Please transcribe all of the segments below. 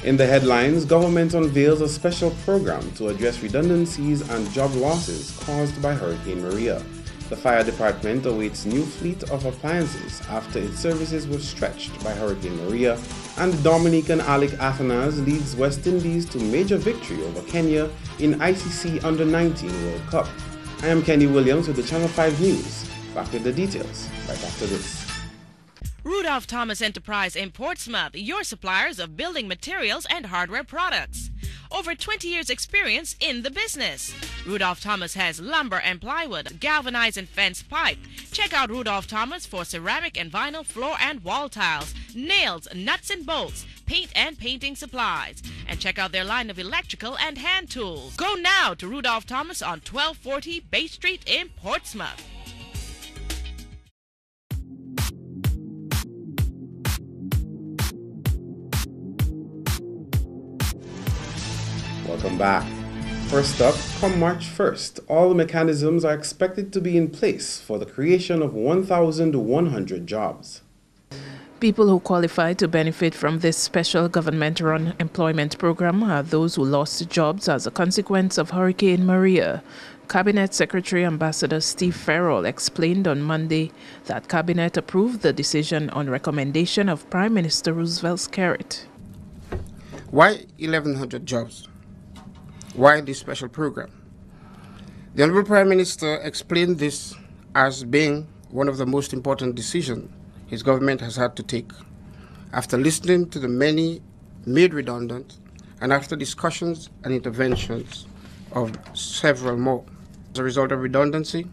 In the headlines, government unveils a special program to address redundancies and job losses caused by Hurricane Maria. The fire department awaits new fleet of appliances after its services were stretched by Hurricane Maria, and Dominican Alec Athanas leads West Indies to major victory over Kenya in ICC Under-19 World Cup. I am Kenny Williams with the Channel 5 News. Back with the details right after this. Rudolph Thomas Enterprise in Portsmouth, your suppliers of building materials and hardware products. Over 20 years experience in the business. Rudolph Thomas has lumber and plywood, galvanized and fence pipe. Check out Rudolph Thomas for ceramic and vinyl floor and wall tiles, nails, nuts and bolts, paint and painting supplies. And check out their line of electrical and hand tools. Go now to Rudolph Thomas on 1240 Bay Street in Portsmouth. Welcome back. First up, come March 1st, all mechanisms are expected to be in place for the creation of 1,100 jobs. People who qualify to benefit from this special government-run employment program are those who lost jobs as a consequence of Hurricane Maria. Cabinet Secretary Ambassador Steve Farrell explained on Monday that Cabinet approved the decision on recommendation of Prime Minister Roosevelt's carrot. Why 1,100 jobs? Why this special program? The Honorable Prime Minister explained this as being one of the most important decisions his government has had to take, after listening to the many made redundant and after discussions and interventions of several more. As a result of redundancy,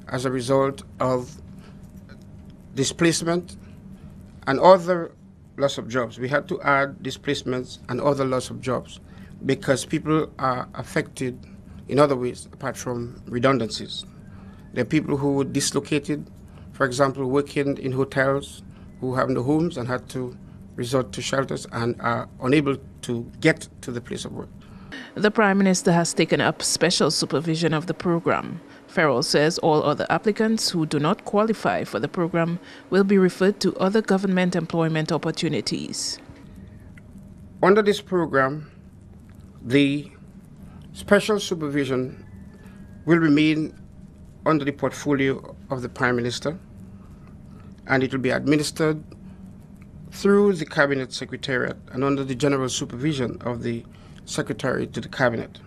as a result of displacement and other loss of jobs. We had to add displacements and other loss of jobs because people are affected in other ways apart from redundancies. There are people who were dislocated, for example, working in hotels, who have no homes and had to resort to shelters and are unable to get to the place of work. The Prime Minister has taken up special supervision of the program. Farrell says all other applicants who do not qualify for the program will be referred to other government employment opportunities. Under this program, the special supervision will remain under the portfolio of the Prime Minister, and it will be administered through the Cabinet Secretariat and under the general supervision of the Secretary to the Cabinet.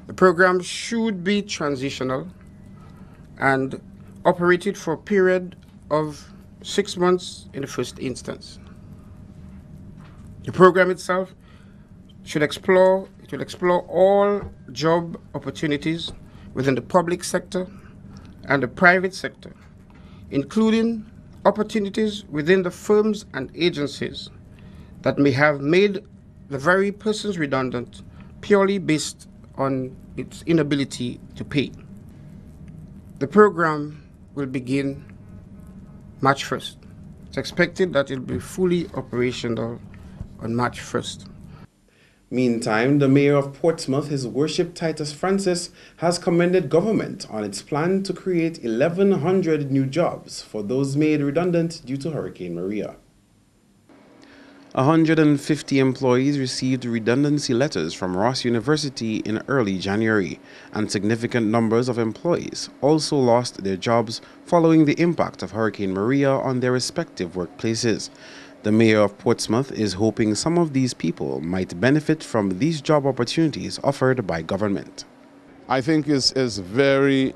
The program should be transitional and operated for a period of 6 months in the first instance. The program itself should explore all job opportunities within the public sector and the private sector, including opportunities within the firms and agencies that may have made the very persons redundant purely based on its inability to pay. The program will begin March 1st. It's expected that it will be fully operational on March 1st. Meantime, the Mayor of Portsmouth, His Worship Titus Francis, has commended government on its plan to create 1,100 new jobs for those made redundant due to Hurricane Maria. 150 employees received redundancy letters from Ross University in early January, and significant numbers of employees also lost their jobs following the impact of Hurricane Maria on their respective workplaces. The Mayor of Portsmouth is hoping some of these people might benefit from these job opportunities offered by government. I think it's a very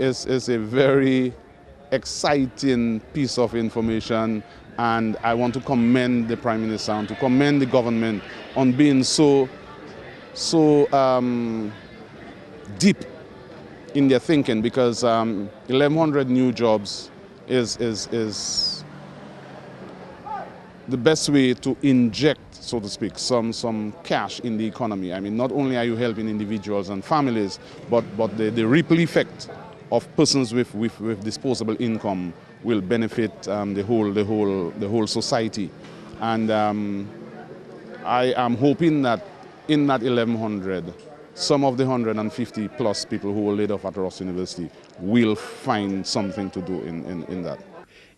exciting piece of information, and I want to commend the Prime Minister and to commend the government on being so deep in their thinking, because 1,100 new jobs is the best way to inject, so to speak, some cash in the economy. I mean, not only are you helping individuals and families, but the ripple effect of persons with disposable income will benefit the whole society. And I am hoping that in that 1,100, some of the 150 plus people who were laid off at Ross University will find something to do in that.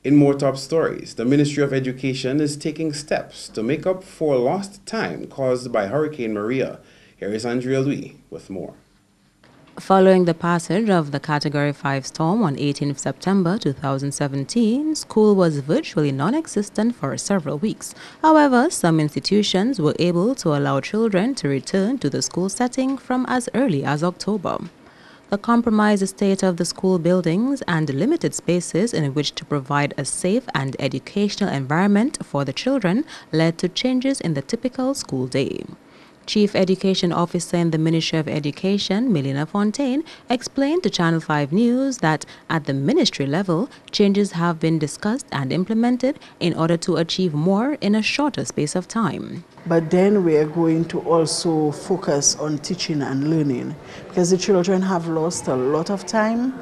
In more top stories, the Ministry of Education is taking steps to make up for lost time caused by Hurricane Maria. Here is Andrea Louis with more. Following the passage of the Category 5 storm on 18 September 2017, school was virtually non-existent for several weeks. However, some institutions were able to allow children to return to the school setting from as early as October. The compromised state of the school buildings and limited spaces in which to provide a safe and educational environment for the children led to changes in the typical school day. Chief Education Officer in the Ministry of Education, Melina Fontaine, explained to Channel 5 News that at the ministry level, changes have been discussed and implemented in order to achieve more in a shorter space of time. But then we are going to also focus on teaching and learning because the children have lost a lot of time.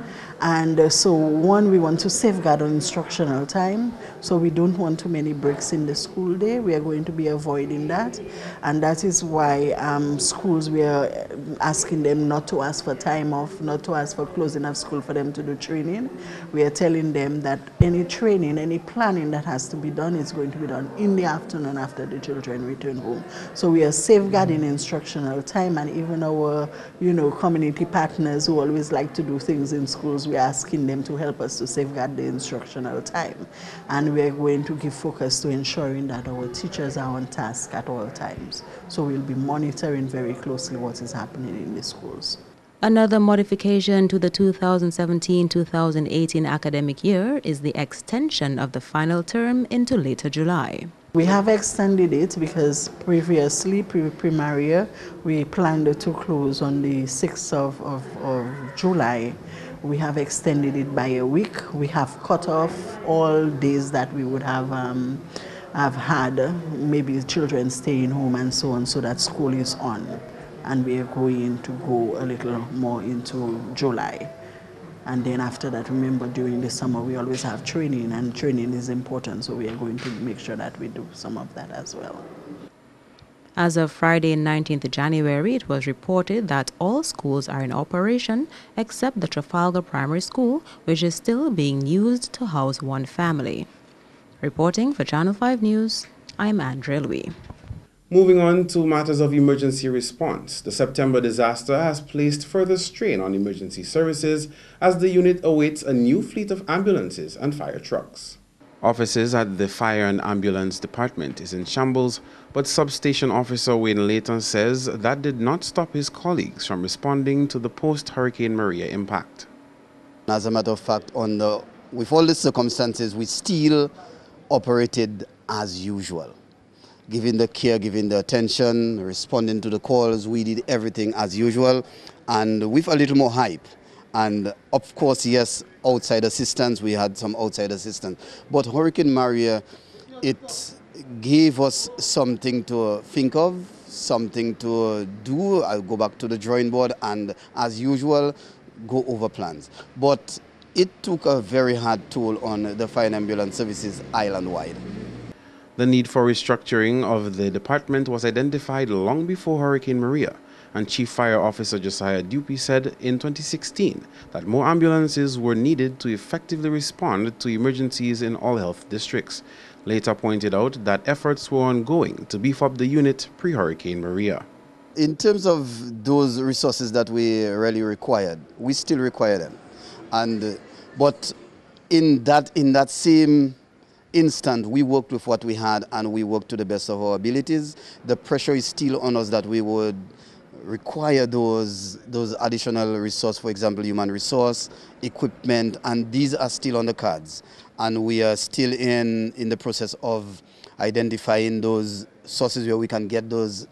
And so one, we want to safeguard on instructional time, so we don't want too many breaks in the school day. We are going to be avoiding that, and that is why schools, we are asking them not to ask for time off, not to ask for closing of school for them to do training. We are telling them that any training, any planning that has to be done is going to be done in the afternoon after the children return home. So we are safeguarding instructional time, and even our, community partners who always like to do things in schools, we're asking them to help us to safeguard the instructional time. And we're going to give focus to ensuring that our teachers are on task at all times. So we'll be monitoring very closely what is happening in the schools. Another modification to the 2017-2018 academic year is the extension of the final term into later July. We have extended it because previously, pre-Maria, we planned to close on the 6th of July. We have extended it by a week. We have cut off all days that we would have had, maybe children staying home and so on, so that school is on. And we are going to go a little more into July. And then after that, remember, during the summer, we always have training, and training is important, so we are going to make sure that we do some of that as well. As of Friday, 19th January, it was reported that all schools are in operation except the Trafalgar Primary School, which is still being used to house one family. Reporting for Channel 5 News, I'm Andrea Louis. Moving on to matters of emergency response, the September disaster has placed further strain on emergency services as the unit awaits a new fleet of ambulances and fire trucks. Offices at the Fire and Ambulance Department is in shambles, but Substation Officer Wayne Layton says that did not stop his colleagues from responding to the post-Hurricane Maria impact. As a matter of fact, with all the circumstances, we still operated as usual. Giving the care, giving the attention, responding to the calls, we did everything as usual and with a little more hype. And of course, yes, outside assistance, we had some outside assistance. But Hurricane Maria, it gave us something to think of, something to do. I'll go back to the drawing board and, as usual, go over plans. But it took a very hard toll on the fire and ambulance services island-wide. The need for restructuring of the department was identified long before Hurricane Maria, and Chief Fire Officer Josiah Dupie said in 2016 that more ambulances were needed to effectively respond to emergencies in all health districts. Later pointed out that efforts were ongoing to beef up the unit pre-Hurricane Maria. In terms of those resources that we really required, we still require them. But in that same instant, we worked with what we had and we worked to the best of our abilities. The pressure is still on us that we would require those additional resources, for example, human resource, equipment, and these are still on the cards. And we are still in the process of identifying those sources where we can get those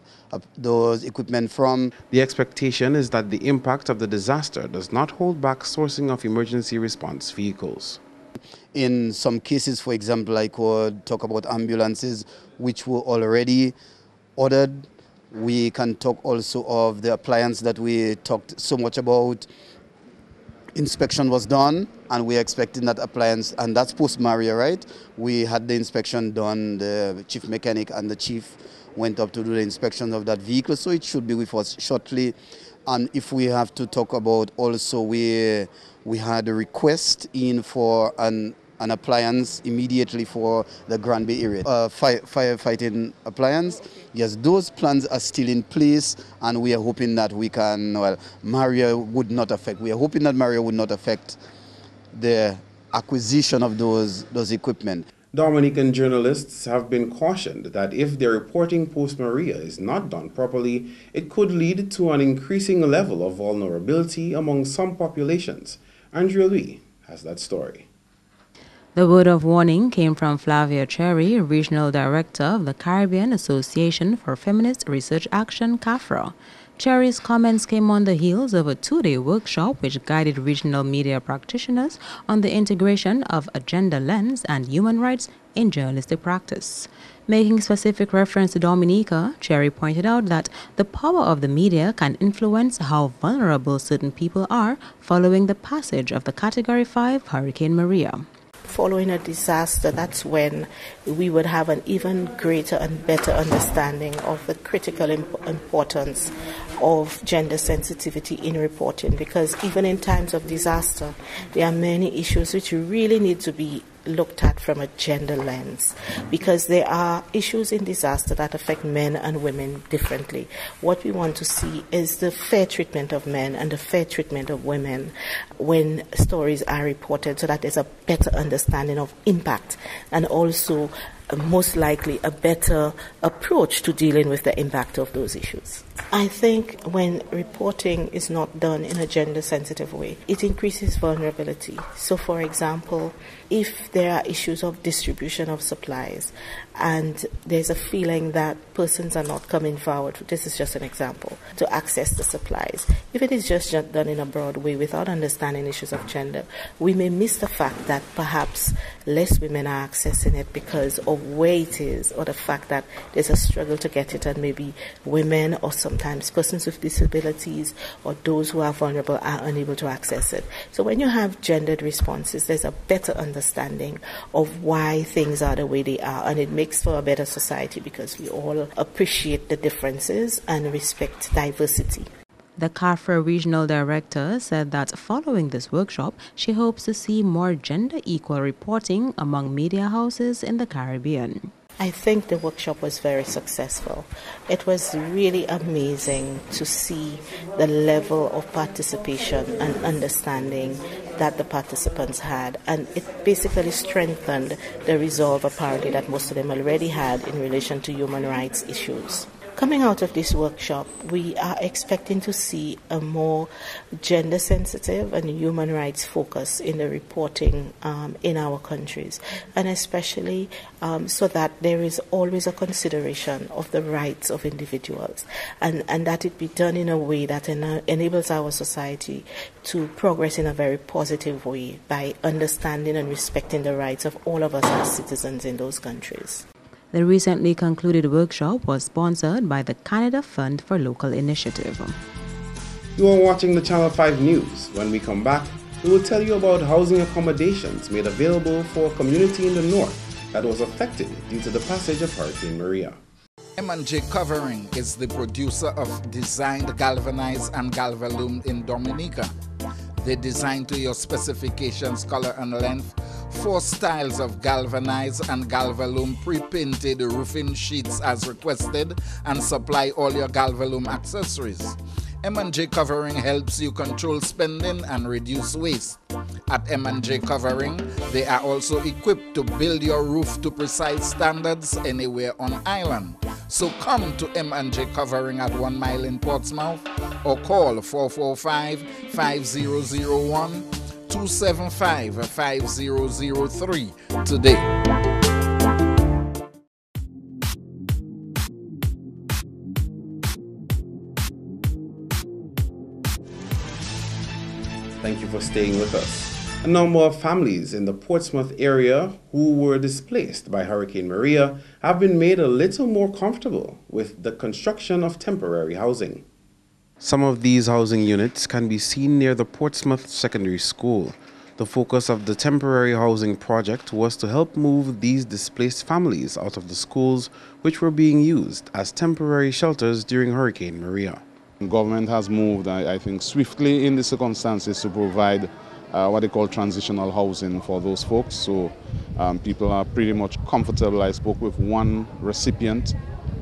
equipment from. The expectation is that the impact of the disaster does not hold back sourcing of emergency response vehicles. In some cases, for example, I could talk about ambulances which were already ordered. We can talk also of the appliance that we talked so much about. Inspection was done and we're expecting that appliance, and that's post-Maria, right? We had the inspection done, the chief mechanic and the chief went up to do the inspection of that vehicle, so it should be with us shortly. And if we have to talk about also, we had a request in for an an appliance immediately for the Grand Bay area. Firefighting appliance, yes, those plans are still in place, and we are hoping that we can, well, Maria would not affect the acquisition of those equipment. Dominican journalists have been cautioned that if their reporting post-Maria is not done properly, it could lead to an increasing level of vulnerability among some populations. Andrea Lee has that story. The word of warning came from Flavia Cherry, Regional Director of the Caribbean Association for Feminist Research Action, CAFRA. Cherry's comments came on the heels of a two-day workshop which guided regional media practitioners on the integration of a gender lens and human rights in journalistic practice. Making specific reference to Dominica, Cherry pointed out that the power of the media can influence how vulnerable certain people are following the passage of the Category 5 Hurricane Maria. Following a disaster, that's when we would have an even greater and better understanding of the critical importance of gender sensitivity in reporting, because even in times of disaster, there are many issues which really need to be looked at from a gender lens, because there are issues in disaster that affect men and women differently. What we want to see is the fair treatment of men and the fair treatment of women when stories are reported, so that there's a better understanding of impact and also most likely a better approach to dealing with the impact of those issues. I think when reporting is not done in a gender-sensitive way, it increases vulnerability. So, for example, if there are issues of distribution of supplies and there's a feeling that persons are not coming forward, this is just an example, to access the supplies. If it is just done in a broad way without understanding issues of gender, we may miss the fact that perhaps less women are accessing it because of where it is, or the fact that there's a struggle to get it, and maybe women or sometimes persons with disabilities or those who are vulnerable are unable to access it. So when you have gendered responses, there's a better understanding of why things are the way they are, and it makes for a better society because we all appreciate the differences and respect diversity. The CAFRA Regional Director said that following this workshop, she hopes to see more gender-equal reporting among media houses in the Caribbean. I think the workshop was very successful. It was really amazing to see the level of participation and understanding that the participants had, and it basically strengthened the resolve apparently that most of them already had in relation to human rights issues. Coming out of this workshop, we are expecting to see a more gender-sensitive and human rights focus in the reporting in our countries, and especially so that there is always a consideration of the rights of individuals, and that it be done in a way that enables our society to progress in a very positive way by understanding and respecting the rights of all of us as citizens in those countries. The recently concluded workshop was sponsored by the Canada Fund for Local Initiative. You are watching the Channel 5 News. When we come back, we will tell you about housing accommodations made available for a community in the north that was affected due to the passage of Hurricane Maria. M&J Covering is the producer of designed galvanized and galvalume in Dominica. They design to your specifications, color and length, 4 styles of galvanized and galvalume pre-painted roofing sheets as requested, and supply all your galvalume accessories. M&J Covering helps you control spending and reduce waste. At M&J Covering, they are also equipped to build your roof to precise standards anywhere on island. So come to M&J Covering at 1 Mile in Portsmouth or call 445-5001 275-5003 today. Thank you for staying with us. A number of families in the Portsmouth area who were displaced by Hurricane Maria have been made a little more comfortable with the construction of temporary housing. Some of these housing units can be seen near the Portsmouth Secondary School. The focus of the temporary housing project was to help move these displaced families out of the schools which were being used as temporary shelters during Hurricane Maria. The government has moved, I think, swiftly in the circumstances to provide what they call transitional housing for those folks. So people are pretty much comfortable. I spoke with one recipient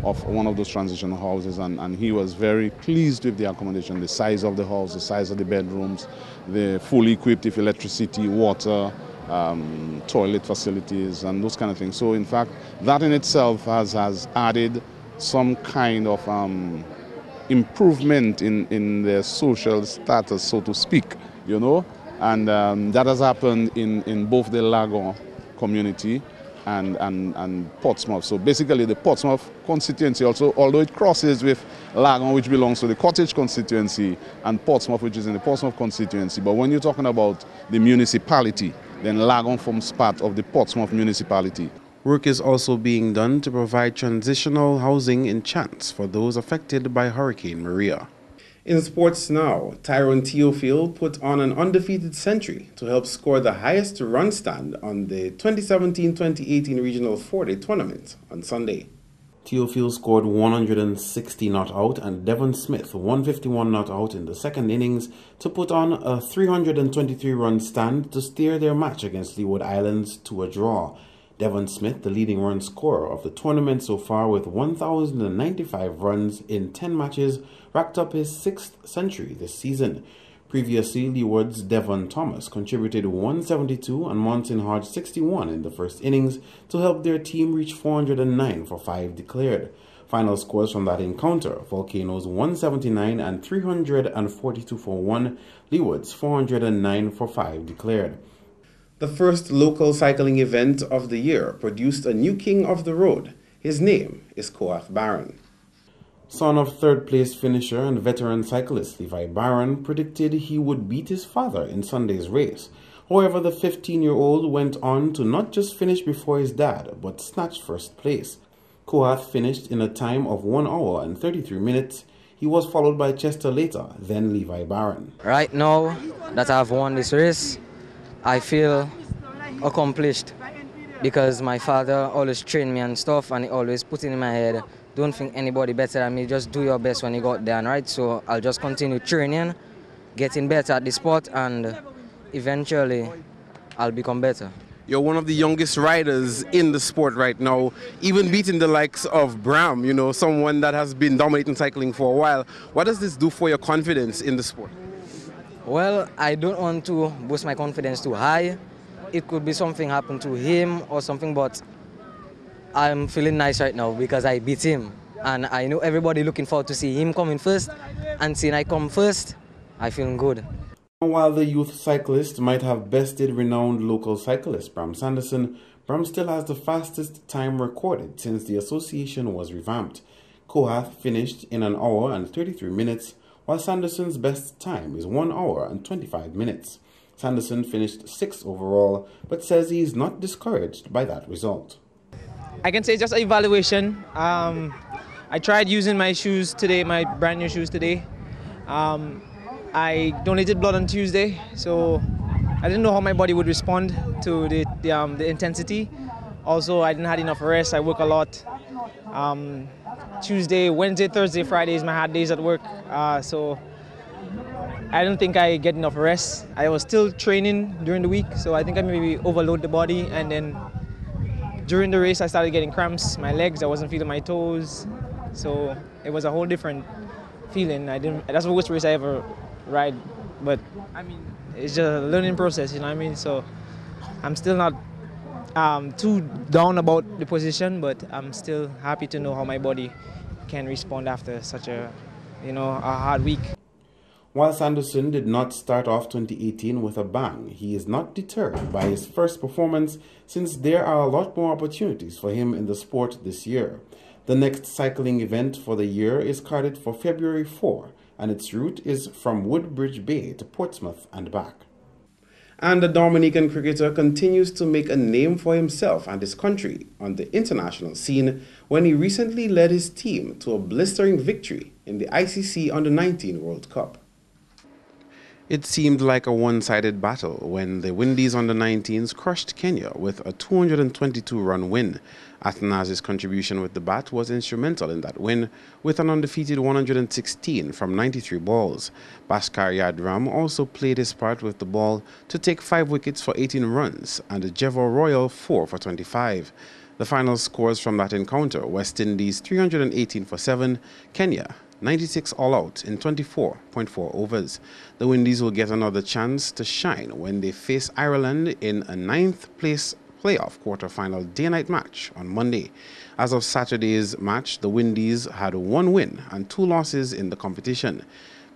of one of those transitional houses, and he was very pleased with the accommodation, the size of the house, the size of the bedrooms, the fully equipped with electricity, water, toilet facilities, and those kind of things. So in fact, that in itself has added some kind of improvement in their social status, so to speak, you know. And that has happened in both the Lagon community and Portsmouth. So basically the Portsmouth constituency also, although it crosses with Lagon, which belongs to the Cottage constituency, and Portsmouth, which is in the Portsmouth constituency. But when you're talking about the municipality, then Lagon forms part of the Portsmouth municipality. Work is also being done to provide transitional housing in Chance for those affected by Hurricane Maria. In sports now, Tyrone Theophile put on an undefeated century to help score the highest run stand on the 2017-2018 Regional 4-Day Tournament on Sunday. Theophile scored 160 not out and Devon Smith 151 not out in the second innings to put on a 323-run stand to steer their match against Leeward Islands to a draw. Devon Smith, the leading run scorer of the tournament so far with 1,095 runs in 10 matches, racked up his 6th century this season. Previously, Leeward's Devon Thomas contributed 172 and Monson Hodge 61 in the first innings to help their team reach 409 for 5 declared. Final scores from that encounter: Volcanoes 179 and 342 for 1, Leeward's 409 for 5 declared. The first local cycling event of the year produced a new king of the road. His name is Koath Barron. Son of third-place finisher and veteran cyclist Levi Barron predicted he would beat his father in Sunday's race. However, the 15-year-old went on to not just finish before his dad, but snatch first place. Koath finished in a time of 1 hour and 33 minutes. He was followed by Chester Later, then Levi Barron. Right now that I've won this race, I feel accomplished because my father always trained me and stuff, and he always put it in my head, don't think anybody better than me, just do your best when you got there, right? So I'll just continue training, getting better at the sport, and eventually I'll become better. You're one of the youngest riders in the sport right now, even beating the likes of Bram, you know, someone that has been dominating cycling for a while. What does this do for your confidence in the sport? Well, I don't want to boost my confidence too high. It could be something happen to him or something, but I'm feeling nice right now because I beat him. And I know everybody looking forward to see him coming first, and seeing I come first, I feel good. While the youth cyclist might have bested renowned local cyclist Bram Sanderson, Bram still has the fastest time recorded since the association was revamped. Koath finished in 1 hour and 33 minutes, while Sanderson's best time is 1 hour and 25 minutes. Sanderson finished 6th overall, but says he is not discouraged by that result. I can say it's just an evaluation. I tried using my shoes today, my brand new shoes today. I donated blood on Tuesday, so I didn't know how my body would respond to the intensity. Also, I didn't have enough rest. I work a lot. Tuesday, Wednesday, Thursday, Friday is my hard days at work, so I don't think I get enough rest. I was still training during the week, so I think I maybe overload the body, and then during the race I started getting cramps, my legs, I wasn't feeling my toes, so it was a whole different feeling. That's the worst race I ever ride, but I mean, it's just a learning process, you know what I mean? So I'm still not too down about the position, but I'm still happy to know how my body can respond after such a hard week. While Sanderson did not start off 2018 with a bang, he is not deterred by his first performance since there are a lot more opportunities for him in the sport this year. The next cycling event for the year is carded for February 4, and its route is from Woodbridge Bay to Portsmouth and back. And the Dominican cricketer continues to make a name for himself and his country on the international scene when he recently led his team to a blistering victory in the ICC Under-19 World Cup. It seemed like a one-sided battle when the Windies under-19s crushed Kenya with a 222-run win. Athanas's contribution with the bat was instrumental in that win, with an undefeated 116 from 93 balls. Bhaskar Yadram also played his part with the ball to take 5 wickets for 18 runs and a Jevo Royal 4 for 25. The final scores from that encounter: West Indies 318 for 7, Kenya 96 all out in 24.4 overs. The Windies will get another chance to shine when they face Ireland in a 9th place playoff quarter-final day-night match on Monday. As of Saturday's match, the Windies had 1 win and 2 losses in the competition.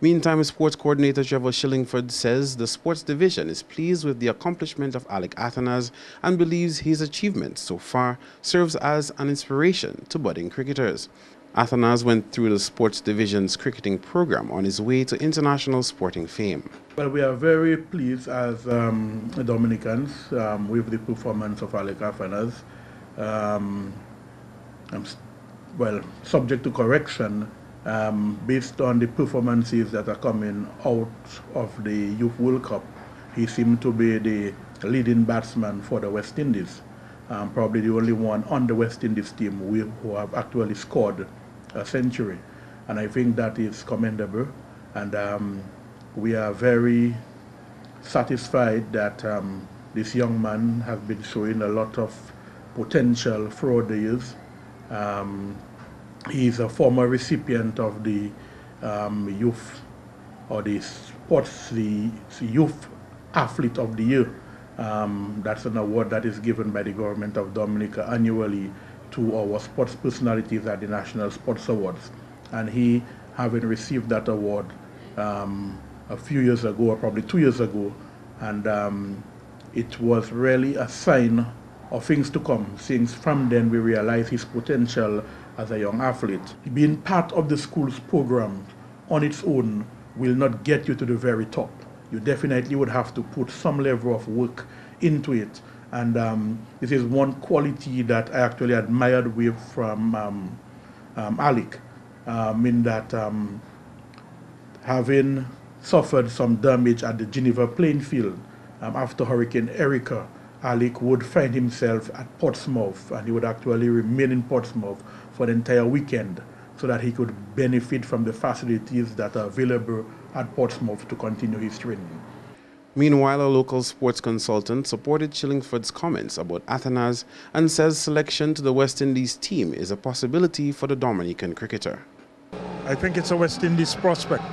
Meantime, sports coordinator Trevor Shillingford says the sports division is pleased with the accomplishment of Alec Athanas and believes his achievements so far serves as an inspiration to budding cricketers. Athanas went through the sports division's cricketing program on his way to international sporting fame. Well, we are very pleased as Dominicans with the performance of Alec Athanas. Well, subject to correction, based on the performances that are coming out of the Youth World Cup, he seemed to be the leading batsman for the West Indies. Probably the only one on the West Indies team who have actually scored a century, and I think that is commendable, and we are very satisfied that this young man has been showing a lot of potential throughout the years. He is a former recipient of the youth or the youth athlete of the year. That's an award that is given by the government of Dominica annually to our sports personalities at the National Sports Awards. And he, having received that award a few years ago, or probably 2 years ago, and it was really a sign of things to come, since from then we realized his potential as a young athlete. Being part of the school's program on its own will not get you to the very top. You definitely would have to put some level of work into it. And this is one quality that I actually admired from Alec, in that having suffered some damage at the Geneva playing field after Hurricane Erika, Alec would find himself at Portsmouth, and he would actually remain in Portsmouth for the entire weekend so that he could benefit from the facilities that are available at Portsmouth to continue his training. Meanwhile, a local sports consultant supported Shillingford's comments about Athanas and says selection to the West Indies team is a possibility for the Dominican cricketer. I think it's a West Indies prospect.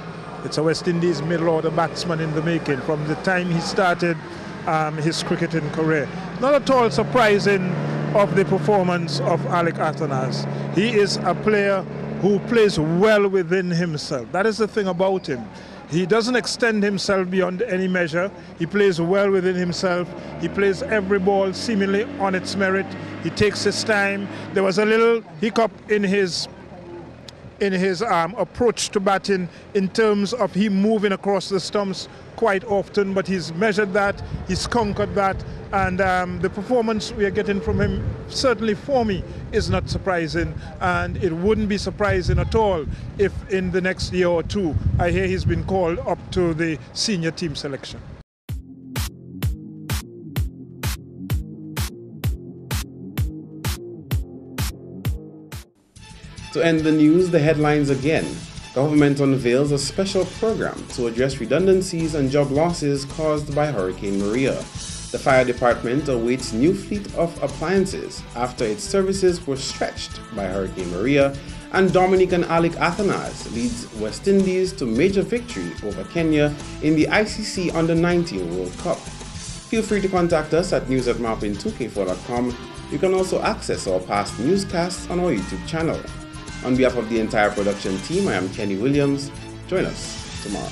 It's a West Indies middle-order batsman in the making from the time he started his cricketing career. Not at all surprising of the performance of Alec Athanas. He is a player who plays well within himself. That is the thing about him. He doesn't extend himself beyond any measure. He plays well within himself. He plays every ball seemingly on its merit. He takes his time. There was a little hiccup in his approach to batting in terms of him moving across the stumps quite often, but he's measured that, he's conquered that, and the performance we are getting from him, certainly for me, is not surprising, and it wouldn't be surprising at all if in the next year or two I hear he's been called up to the senior team selection. To end the news, the headlines again. Government unveils a special program to address redundancies and job losses caused by Hurricane Maria. The fire department awaits new fleet of appliances after its services were stretched by Hurricane Maria, and Dominican Alec Athanas leads West Indies to major victory over Kenya in the ICC Under-19 World Cup. Feel free to contact us at news@marpin2k4.com. You can also access our past newscasts on our YouTube channel. On behalf of the entire production team, I am Kenny Williams. Join us tomorrow.